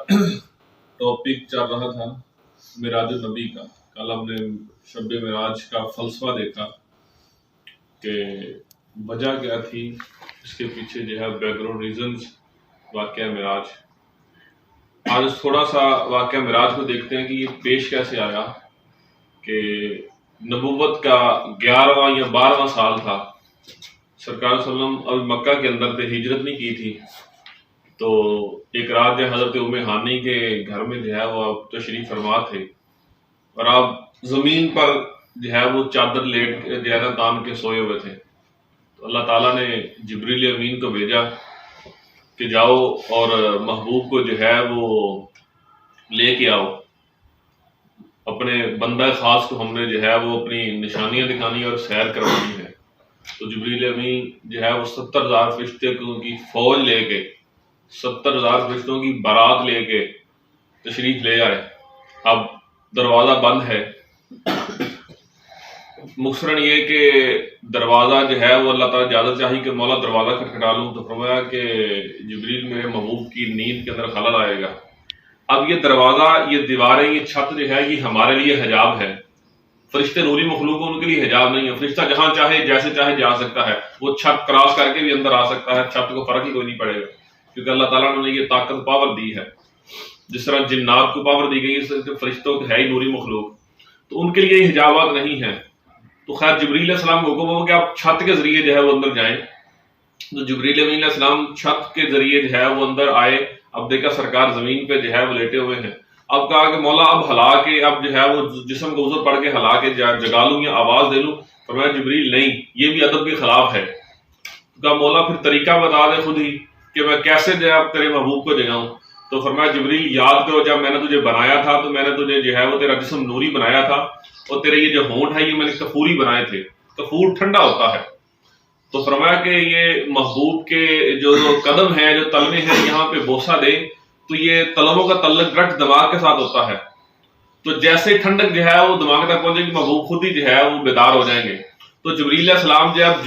Topic چل رہا تھا معراج النبی کا. کل ہم نے شب معراج کا فلسفہ دیکھا کہ وجہ کیا تھی، اس کے پیچھے جو ہے بیک گراؤنڈ ریزنز واقعہ معراج. آج تھوڑا سا واقعہ معراج کو دیکھتے ہیں کہ یہ پیش کیسے آیا کہ نبوت کا 11واں یا 12واں سال تھا. سرکار صلی اللہ علیہ وسلم ابھی مکہ کے اندر تھے، ہجرت نہیں کی تھی. تو ایک رات جو حضرت ام ہانی کے گھر میں جو ہے وہ آپ تشریف فرما تھے، اور آپ زمین پر جو ہے وہ چادر لیٹ جو ہے تان کے سوئے ہوئے تھے. تو اللہ تعالیٰ نے جبریل امین کو بھیجا کہ جاؤ اور محبوب کو جو ہے وہ لے کے آؤ. اپنے بندہ خاص کو ہم نے جو ہے وہ اپنی نشانیاں دکھانی اور سیر کروانی ہے. تو جبریل امین جو ہے وہ 70,000 فرشتے کی فوج لے کے 70,000 فرشتوں کی بارات لے کے تشریف لے آئے. اب دروازہ بند ہے. مختصراً یہ کہ دروازہ جو ہے وہ اللہ تعالیٰ اجازت چاہی کہ مولا دروازہ کھٹکھٹا لوں، تو فرمایا کہ جبریل میرے محبوب کی نیند کے اندر خلل آئے گا. اب یہ دروازہ، یہ دیواریں، یہ چھت جو ہے یہ ہمارے لیے حجاب ہے. فرشتے نوری مخلوق ان کے لیے حجاب نہیں ہے. فرشتہ جہاں چاہے جیسے چاہے جا سکتا ہے، وہ چھت کراس کر کے بھی اندر آ سکتا ہے. چھت کو فرق ہی کوئی نہیں پڑے گا، کیونکہ اللہ تعالیٰ نے یہ طاقت پاور دی ہے. جس طرح جنات کو پاور دی گئی ہے، فرشتوں کو ہے ہی نوری مخلوق، تو ان کے لیے یہ حجابات نہیں ہیں. تو خیر جبریل علیہ السلام کو حکم ہو کہ آپ چھت کے ذریعے جو ہے وہ اندر جائیں. تو جبریل علیہ السلام چھت کے ذریعے جو ہے وہ اندر آئے. اب دیکھا سرکار زمین پہ جو ہے وہ لیٹے ہوئے ہیں. اب کہا کہ مولا اب ہلا کے، اب جو ہے وہ جسم کو عذر پڑھ کے ہلا کے جگا لوں یا آواز دے لوں؟ فرمایا جبریل نہیں، یہ بھی ادب کے خلاف ہے. کہا مولا پھر طریقہ بتا دے خود ہی کہ میں کیسے جو ہے اب تیرے محبوب کو جگاؤں. تو فرمایا جبریل یاد کرو جب میں نے تجھے بنایا تھا تو میں نے تجھے جو ہے وہ تیرا جسم نوری بنایا تھا، اور تیرے یہ جو ہونٹ ہے یہ میں نے کفوری بنائے تھے. کفور ٹھنڈا ہوتا ہے. تو فرمایا کہ یہ محبوب کے جو قدم ہیں، جو تلوے ہیں، یہاں پہ بوسہ دے تو یہ تلووں کا تعلق ڈائریکٹ دماغ کے ساتھ ہوتا ہے. تو جیسے ٹھنڈک جو ہے وہ دماغ تک پہنچے گی، محبوب خود ہی جو ہے وہ بیدار ہو جائیں گے. تو جبریل علیہ السلام جو اب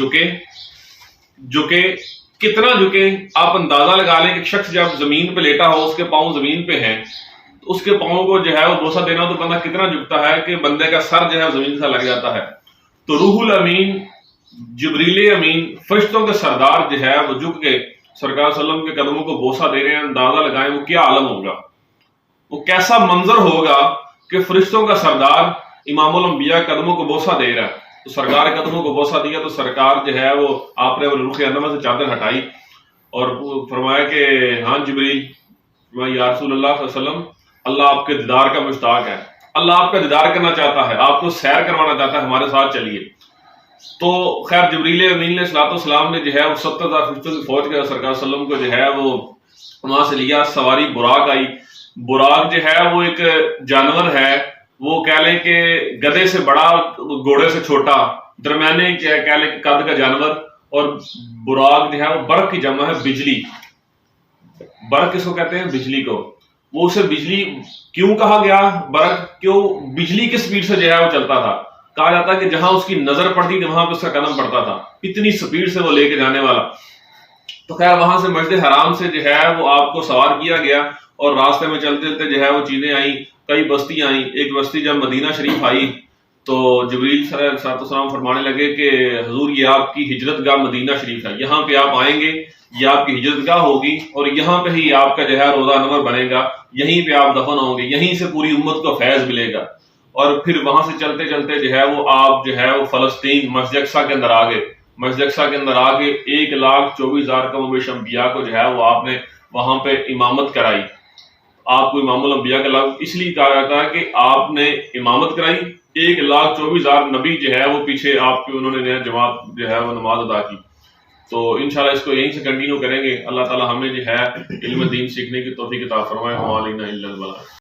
جھکے کتنا جھکے، آپ اندازہ لگا لیں کہ شخص جب زمین پہ لیٹا ہو، اس کے پاؤں زمین پہ ہیں، تو اس کے پاؤں کو جو ہے وہ بوسہ دینا ہو تو بندہ کتنا جھکتا ہے کہ بندے کا سر جو ہے زمین سے لگ جاتا ہے. تو روح الامین جبریل امین فرشتوں کے سردار جو ہے وہ جھک کے سرکار صلی اللہ علیہ وسلم کے قدموں کو بوسہ دے رہے ہیں. اندازہ لگائیں وہ کیا عالم ہوگا، وہ کیسا منظر ہوگا کہ فرشتوں کا سردار امام الانبیاء قدموں کو بوسہ دے رہا ہے. تو سرکار قدموں کو بوسہ دیا تو سرکار جو ہے وہ آپ نے رخ انما سے چادر ہٹائی اور فرمایا کہ ہاں جبریل، یا رسول اللہ صلی اللہ علیہ وسلم، اللہ آپ کے دیدار کا مشتاق ہے، اللہ آپ کا دیدار کرنا چاہتا ہے، آپ کو سیر کروانا چاہتا ہے، ہمارے ساتھ چلیے. تو خیر جبریل امین علیہ الصلوۃ والسلام نے جو ہے وہ 70,000 فرشتوں کی فوج کے سرکار صلی اللہ علیہ وسلم کو جو ہے وہ وہاں سے لیا. سواری براق آئی. براق جو ہے وہ ایک جانور ہے، وہ کہہ لیں کہ گدھے سے بڑا، گھوڑے سے چھوٹا، درمیانے کہہ لیں کہ قد کا جانور. اور براق جو ہے وہ برق کی جمع ہے بجلی. برق کس کو کہتے ہیں؟ بجلی کو. وہ اسے بجلی کیوں کہا گیا؟ برق کیوں؟ بجلی کی سپیڈ سے جو ہے وہ چلتا تھا. کہا جاتا ہے کہ جہاں اس کی نظر پڑتی تھی وہاں پہ اس کا قدم پڑتا تھا، اتنی سپیڈ سے وہ لے کے جانے والا. تو خیر وہاں سے مسجد حرام سے جو ہے وہ آپ کو سوار کیا گیا، اور راستے میں چلتے چلتے جو ہے وہ چیزیں آئیں، کئی بستیاں آئیں. ایک بستی جب مدینہ شریف آئی تو جبریل صلی اللہ علیہ وسلم فرمانے لگے کہ حضور یہ آپ کی ہجرت گاہ مدینہ شریف ہے، یہاں پہ آپ آئیں گے، یہ آپ کی ہجرت گاہ ہوگی، اور یہاں پہ ہی آپ کا جو ہے روضہ انور بنے گا، یہیں پہ آپ دفن ہوں گے، یہیں سے پوری امت کو فیض ملے گا. اور پھر وہاں سے چلتے چلتے جو ہے وہ آپ جو ہے وہ فلسطین مسجد اقصیٰ کے اندر آگے. مسجد اقصیٰ کے اندر آگے 1,24,000 کم و بیش انبیاء کو جو ہے وہ آپ نے وہاں پہ امامت کرائی. آپ کو امام الانبیاء کا لفظ اس لیے کہا جاتا ہے کہ آپ نے امامت کرائی. 1,24,000 نبی جو ہے وہ پیچھے آپ کی انہوں نے جماعت جو ہے وہ نماز ادا کی. تو انشاءاللہ اس کو یہیں سے کنٹینیو کریں گے. اللہ تعالی ہمیں جو ہے علم دین سیکھنے کی توفیق عطا فرمائے.